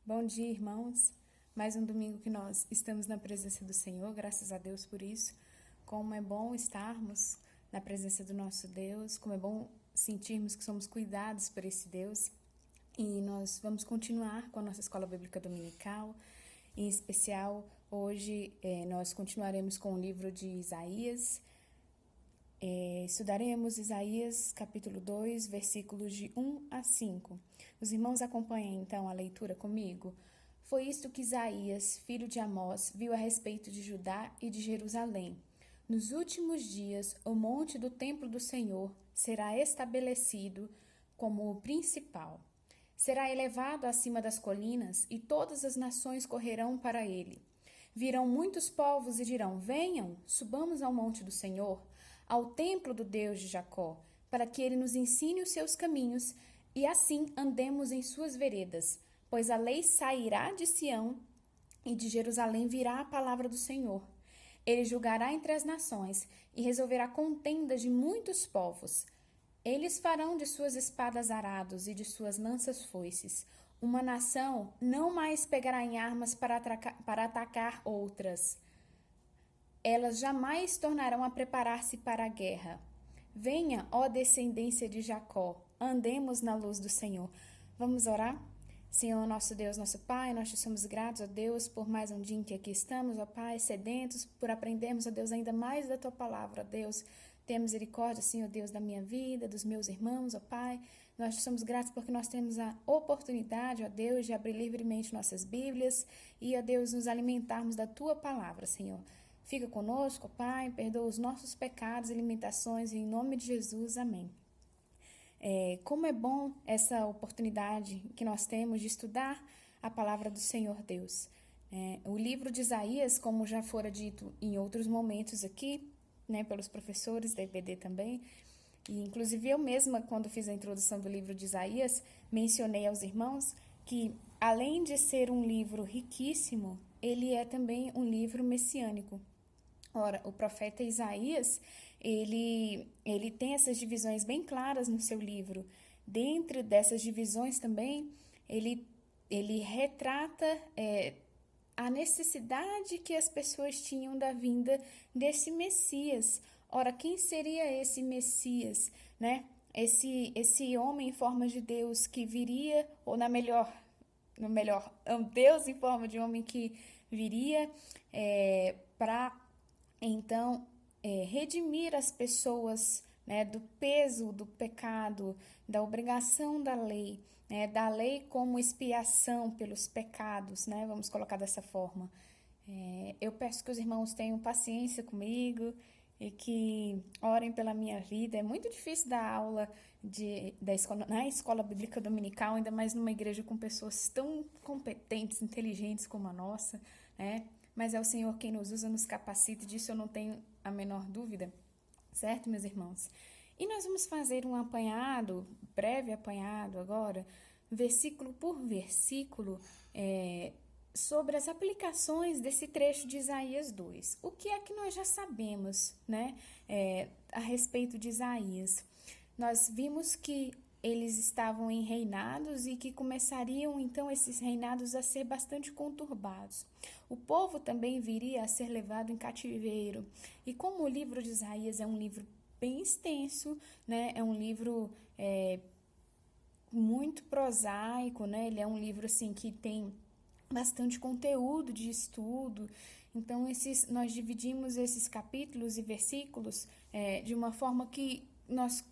Bom dia, irmãos. Mais um domingo que nós estamos na presença do Senhor, graças a Deus por isso. Como é bom estarmos na presença do nosso Deus, como é bom sentirmos que somos cuidados por esse Deus. E nós vamos continuar com a nossa escola bíblica dominical. Em especial, hoje nós continuaremos com o livro de Isaías. Estudaremos Isaías capítulo 2, versículos de 1 a 5. Os irmãos acompanhem então a leitura comigo. Foi isto que Isaías, filho de Amós, viu a respeito de Judá e de Jerusalém. Nos últimos dias, o monte do templo do Senhor será estabelecido como o principal. Será elevado acima das colinas e todas as nações correrão para ele. Virão muitos povos e dirão: venham, subamos ao monte do Senhor, ao templo do Deus de Jacó, para que ele nos ensine os seus caminhos e assim andemos em suas veredas. Pois a lei sairá de Sião e de Jerusalém virá a palavra do Senhor. Ele julgará entre as nações e resolverá contendas de muitos povos. Eles farão de suas espadas arados e de suas lanças foices. Uma nação não mais pegará em armas para atacar outras. Elas jamais tornarão a preparar-se para a guerra. Venha, ó descendência de Jacó, andemos na luz do Senhor. Vamos orar? Senhor, nosso Deus, nosso Pai, nós te somos gratos, ó Deus, por mais um dia em que aqui estamos, ó Pai, sedentos por aprendermos, ó Deus, ainda mais da Tua palavra, ó Deus. Tenha misericórdia, Senhor Deus, da minha vida, dos meus irmãos, ó Pai. Nós te somos gratos porque nós temos a oportunidade, ó Deus, de abrir livremente nossas Bíblias e, ó Deus, nos alimentarmos da Tua palavra, Senhor. Fica conosco, ó Pai, perdoa os nossos pecados e limitações, em nome de Jesus, amém. Como é bom essa oportunidade que nós temos de estudar a palavra do Senhor Deus. O livro de Isaías, como já fora dito em outros momentos aqui, né, pelos professores da EBD também, e inclusive eu mesma, quando fiz a introdução do livro de Isaías, mencionei aos irmãos que, além de ser um livro riquíssimo, ele é também um livro messiânico. Ora, o profeta Isaías, ele tem essas divisões bem claras no seu livro. Dentro dessas divisões também, ele retrata a necessidade que as pessoas tinham da vinda desse Messias. Ora, quem seria esse Messias, né? Esse homem em forma de Deus que viria, ou um Deus em forma de homem que viria para então redimir as pessoas, né, do peso do pecado, da obrigação da lei, né, da lei como expiação pelos pecados, né, vamos colocar dessa forma. Eu peço que os irmãos tenham paciência comigo e que orem pela minha vida. É muito difícil dar aula na escola bíblica dominical, ainda mais numa igreja com pessoas tão competentes, inteligentes como a nossa, né? Mas é o Senhor quem nos usa, nos capacita, disso eu não tenho a menor dúvida, certo, meus irmãos? E nós vamos fazer um apanhado, breve apanhado agora, versículo por versículo, sobre as aplicações desse trecho de Isaías 2. O que é que nós já sabemos, né, a respeito de Isaías? Nós vimos que eles estavam em reinados e que começariam, então, esses reinados a ser bastante conturbados. O povo também viria a ser levado em cativeiro. E como o livro de Isaías é um livro bem extenso, né, é um livro muito prosaico, né, ele é um livro, assim, que tem bastante conteúdo de estudo. Então, nós dividimos esses capítulos e versículos de uma forma que nós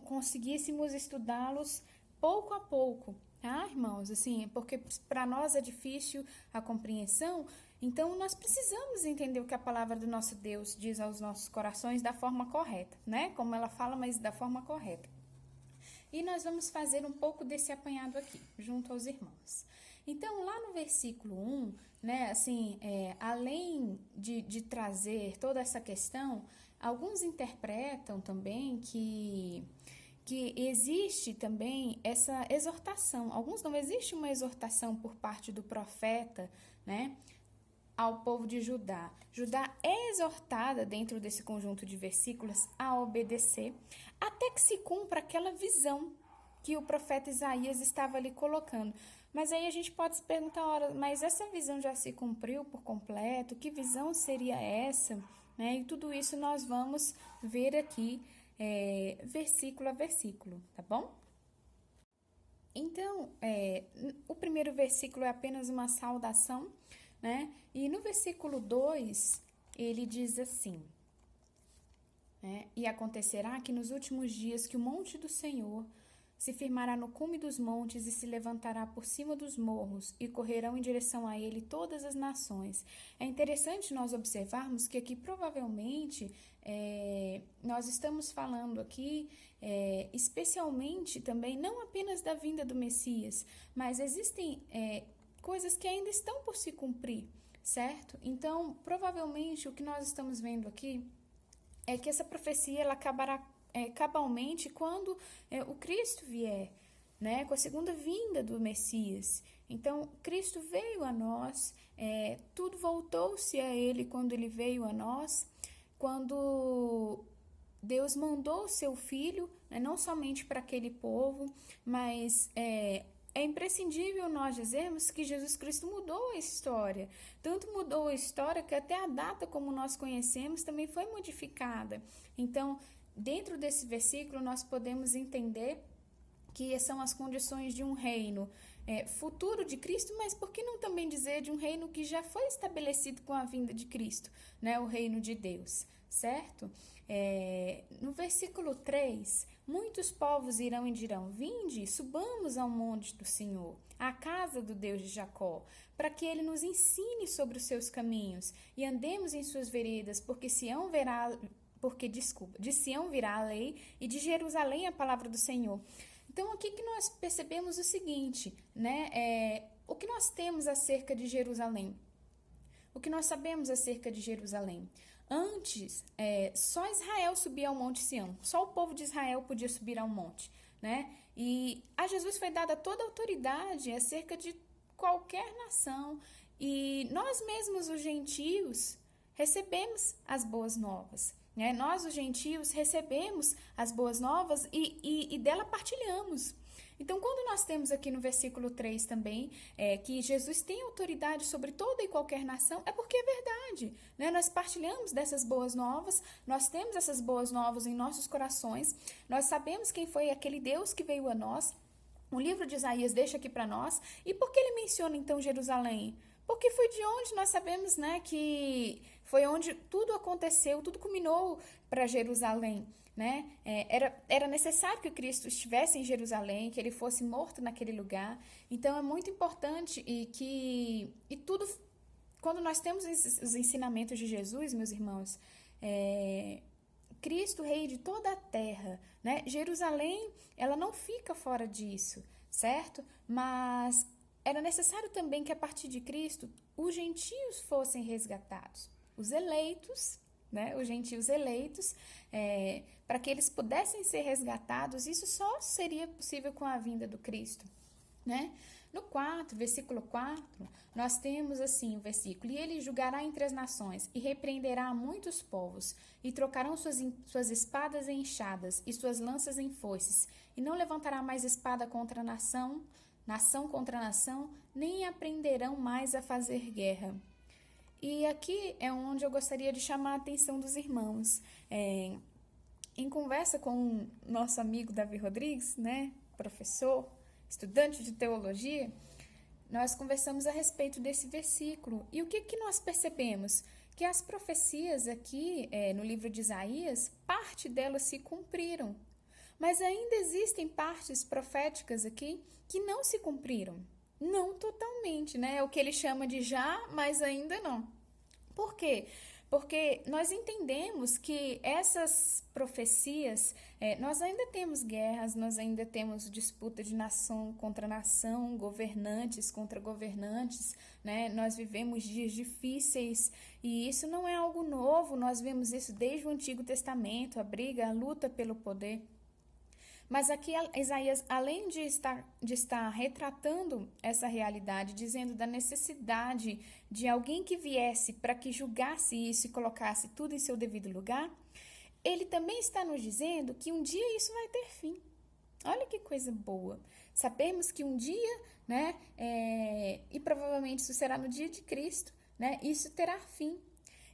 conseguíssemos estudá-los pouco a pouco, tá, irmãos? Assim, porque para nós é difícil a compreensão, então nós precisamos entender o que a palavra do nosso Deus diz aos nossos corações da forma correta, né? Como ela fala, mas da forma correta. E nós vamos fazer um pouco desse apanhado aqui, junto aos irmãos. Então, lá no versículo 1, né, assim, além de trazer toda essa questão, alguns interpretam também que existe também essa exortação. Alguns não, existe uma exortação por parte do profeta, né, ao povo de Judá. Judá é exortada dentro desse conjunto de versículos a obedecer, até que se cumpra aquela visão que o profeta Isaías estava ali colocando. Mas aí a gente pode se perguntar, ora, mas essa visão já se cumpriu por completo? Que visão seria essa? Né? E tudo isso nós vamos ver aqui, versículo a versículo, tá bom? Então, o primeiro versículo é apenas uma saudação, né? E no versículo 2, ele diz assim, né? E acontecerá que nos últimos dias que o monte do Senhor se firmará no cume dos montes e se levantará por cima dos morros, e correrão em direção a ele todas as nações. É interessante nós observarmos que aqui provavelmente nós estamos falando aqui especialmente também, não apenas da vinda do Messias, mas existem coisas que ainda estão por se cumprir, certo? Então, provavelmente o que nós estamos vendo aqui é que essa profecia ela acabará cabalmente quando o Cristo vier, né, com a segunda vinda do Messias. Então, Cristo veio a nós, tudo voltou-se a Ele quando Ele veio a nós, quando Deus mandou o seu Filho, né, não somente para aquele povo, mas é imprescindível nós dizermos que Jesus Cristo mudou a história. Tanto mudou a história que até a data como nós conhecemos também foi modificada. Então, dentro desse versículo, nós podemos entender que são as condições de um reino futuro de Cristo, mas por que não também dizer de um reino que já foi estabelecido com a vinda de Cristo, né? O reino de Deus, certo? No versículo 3, muitos povos irão e dirão, vinde, subamos ao monte do Senhor, à casa do Deus de Jacó, para que ele nos ensine sobre os seus caminhos e andemos em suas veredas, de Sião virá a lei e de Jerusalém a palavra do Senhor. Então, aqui que nós percebemos o seguinte, né? O que nós temos acerca de Jerusalém? O que nós sabemos acerca de Jerusalém? Antes, só Israel subia ao Monte Sião, só o povo de Israel podia subir ao monte, né? E a Jesus foi dada toda a autoridade acerca de qualquer nação, e nós mesmos, os gentios, recebemos as boas novas. Nós, os gentios, recebemos as boas novas e dela partilhamos. Então, quando nós temos aqui no versículo 3 também, que Jesus tem autoridade sobre toda e qualquer nação, é porque é verdade. Né? Nós partilhamos dessas boas novas, nós temos essas boas novas em nossos corações, nós sabemos quem foi aquele Deus que veio a nós. O livro de Isaías deixa aqui para nós. E por que ele menciona, então, Jerusalém? Porque foi de onde nós sabemos, né, que foi onde tudo aconteceu, tudo culminou para Jerusalém, né? Era necessário que Cristo estivesse em Jerusalém, que ele fosse morto naquele lugar. Então, é muito importante e tudo, quando nós temos os ensinamentos de Jesus, meus irmãos, Cristo, rei de toda a terra, né? Jerusalém, ela não fica fora disso, certo? Mas era necessário também que a partir de Cristo os gentios fossem resgatados, os eleitos, né? Os gentios eleitos, para que eles pudessem ser resgatados, isso só seria possível com a vinda do Cristo, né? No 4, versículo 4, nós temos assim o versículo, e ele julgará entre as nações e repreenderá muitos povos, e trocarão suas espadas em enxadas e suas lanças em foices, e não levantará mais espada contra nação contra nação, nem aprenderão mais a fazer guerra. E aqui é onde eu gostaria de chamar a atenção dos irmãos. Em conversa com o nosso amigo Davi Rodrigues, né, professor, estudante de teologia, nós conversamos a respeito desse versículo. E o que nós percebemos? Que as profecias aqui no livro de Isaías, parte delas se cumpriram. Mas ainda existem partes proféticas aqui que não se cumpriram. Não totalmente, né? É o que ele chama de já, mas ainda não. Por quê? Porque nós entendemos que essas profecias, nós ainda temos guerras, nós ainda temos disputa de nação contra nação, governantes contra governantes, né? Nós vivemos dias difíceis e isso não é algo novo, nós vemos isso desde o Antigo Testamento, a briga, a luta pelo poder. Mas aqui Isaías, além de estar retratando essa realidade, dizendo da necessidade de alguém que viesse para que julgasse isso e colocasse tudo em seu devido lugar, ele também está nos dizendo que um dia isso vai ter fim. Olha que coisa boa. Sabemos que um dia né? E provavelmente isso será no dia de Cristo, né? Isso terá fim.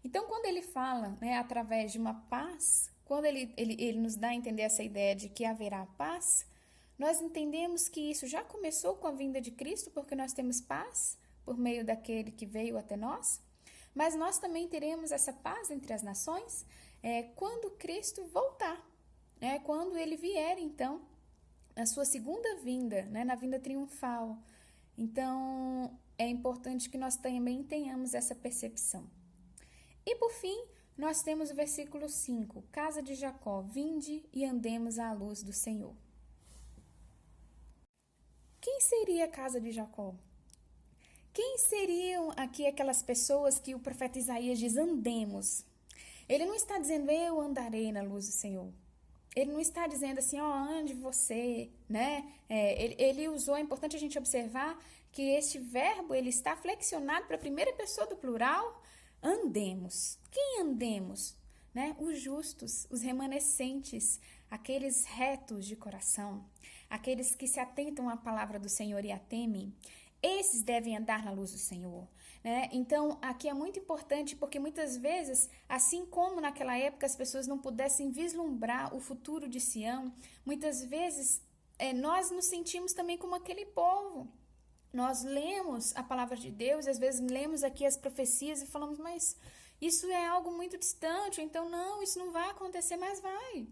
Então, quando ele fala, né, através de uma paz, quando ele nos dá a entender essa ideia de que haverá paz, nós entendemos que isso já começou com a vinda de Cristo, porque nós temos paz por meio daquele que veio até nós, mas nós também teremos essa paz entre as nações quando Cristo voltar, né? Quando ele vier, então, na sua segunda vinda, né? Na vinda triunfal. Então, é importante que nós também tenhamos essa percepção. E por fim, nós temos o versículo 5, casa de Jacó, vinde e andemos à luz do Senhor. Quem seria a casa de Jacó? Quem seriam aqui aquelas pessoas que o profeta Isaías diz, andemos? Ele não está dizendo, eu andarei na luz do Senhor. Ele não está dizendo assim, ande você, né? Ele usou, é importante a gente observar que este verbo, ele está flexionado para a primeira pessoa do plural, andemos. Quem andemos? Né? Os justos, os remanescentes, aqueles retos de coração, aqueles que se atentam à palavra do Senhor e a temem, esses devem andar na luz do Senhor. Né? Então, aqui é muito importante porque muitas vezes, assim como naquela época as pessoas não pudessem vislumbrar o futuro de Sião, muitas vezes nós nos sentimos também como aquele povo. Nós lemos a palavra de Deus, às vezes lemos aqui as profecias e falamos, mas isso é algo muito distante, então não, isso não vai acontecer, mas vai.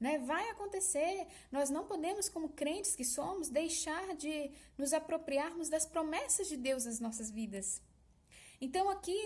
Né? Vai acontecer. Nós não podemos, como crentes que somos, deixar de nos apropriarmos das promessas de Deus nas nossas vidas. Então aqui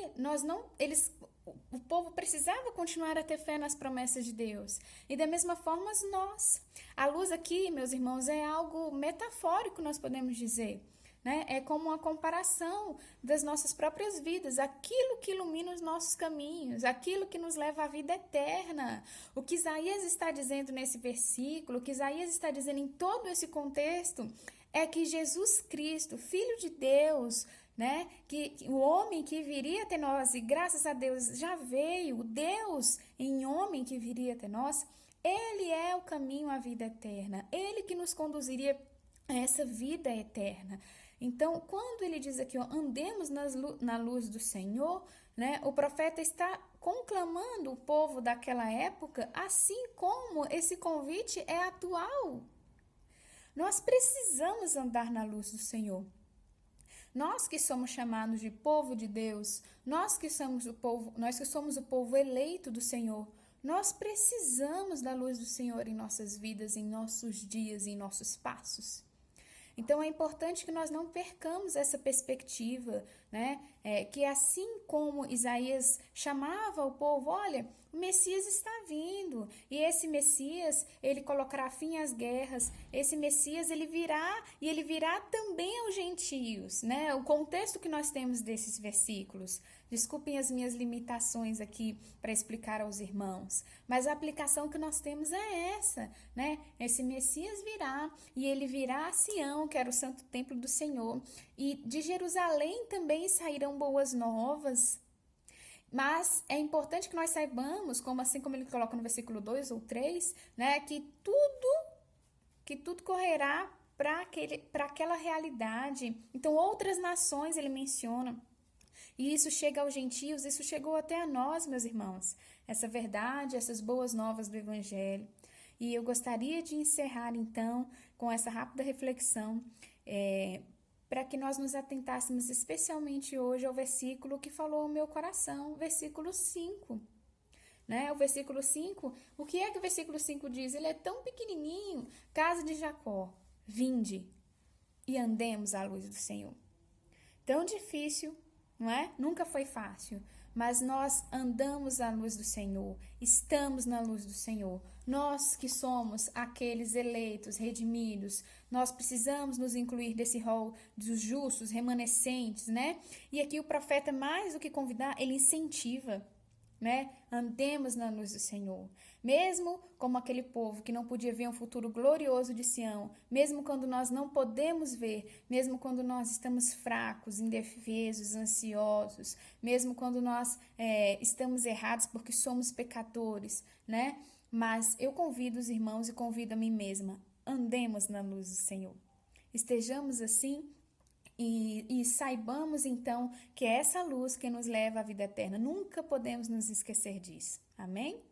o povo precisava continuar a ter fé nas promessas de Deus. E da mesma forma nós. A luz aqui, meus irmãos, é algo metafórico, nós podemos dizer. Né? É como uma comparação das nossas próprias vidas, aquilo que ilumina os nossos caminhos, aquilo que nos leva à vida eterna. O que Isaías está dizendo nesse versículo, o que Isaías está dizendo em todo esse contexto, é que Jesus Cristo, Filho de Deus, né? Que o homem que viria até nós, e graças a Deus já veio, o Deus em homem que viria até nós, ele é o caminho à vida eterna, ele que nos conduziria a essa vida eterna. Então, quando ele diz aqui, andemos na luz do Senhor, né, o profeta está conclamando o povo daquela época, assim como esse convite é atual. Nós precisamos andar na luz do Senhor. Nós que somos chamados de povo de Deus, nós que somos o povo eleito do Senhor, nós precisamos da luz do Senhor em nossas vidas, em nossos dias, em nossos passos. Então, é importante que nós não percamos essa perspectiva, né? Que assim como Isaías chamava o povo, olha, o Messias está vindo, e esse Messias, ele colocará fim às guerras, esse Messias, ele virá, e ele virá também aos gentios, né? O contexto que nós temos desses versículos, desculpem as minhas limitações aqui para explicar aos irmãos, mas a aplicação que nós temos é essa, né? Esse Messias virá, e ele virá a Sião, que era o santo templo do Senhor, e de Jerusalém também sairão boas novas. Mas é importante que nós saibamos, assim como ele coloca no versículo 2 ou 3, né, que tudo correrá para aquela realidade. Então, outras nações ele menciona. E isso chega aos gentios, isso chegou até a nós, meus irmãos. Essa verdade, essas boas novas do Evangelho. E eu gostaria de encerrar, então, com essa rápida reflexão, para que nós nos atentássemos especialmente hoje ao versículo que falou ao meu coração, versículo 5. Né? O versículo 5, o que é que o versículo 5 diz? Ele é tão pequenininho, casa de Jacó, vinde e andemos à luz do Senhor. Tão difícil, não é? Nunca foi fácil, mas nós andamos à luz do Senhor, estamos na luz do Senhor. Nós que somos aqueles eleitos, redimidos, nós precisamos nos incluir desse rol dos justos, remanescentes, né? E aqui o profeta, mais do que convidar, ele incentiva, né? Andemos na luz do Senhor. Mesmo como aquele povo que não podia ver um futuro glorioso de Sião, mesmo quando nós não podemos ver, mesmo quando nós estamos fracos, indefesos, ansiosos, mesmo quando nós estamos errados porque somos pecadores, né? Mas eu convido os irmãos e convido a mim mesma, andemos na luz do Senhor. Estejamos assim E saibamos então que é essa luz que nos leva à vida eterna. Nunca podemos nos esquecer disso. Amém?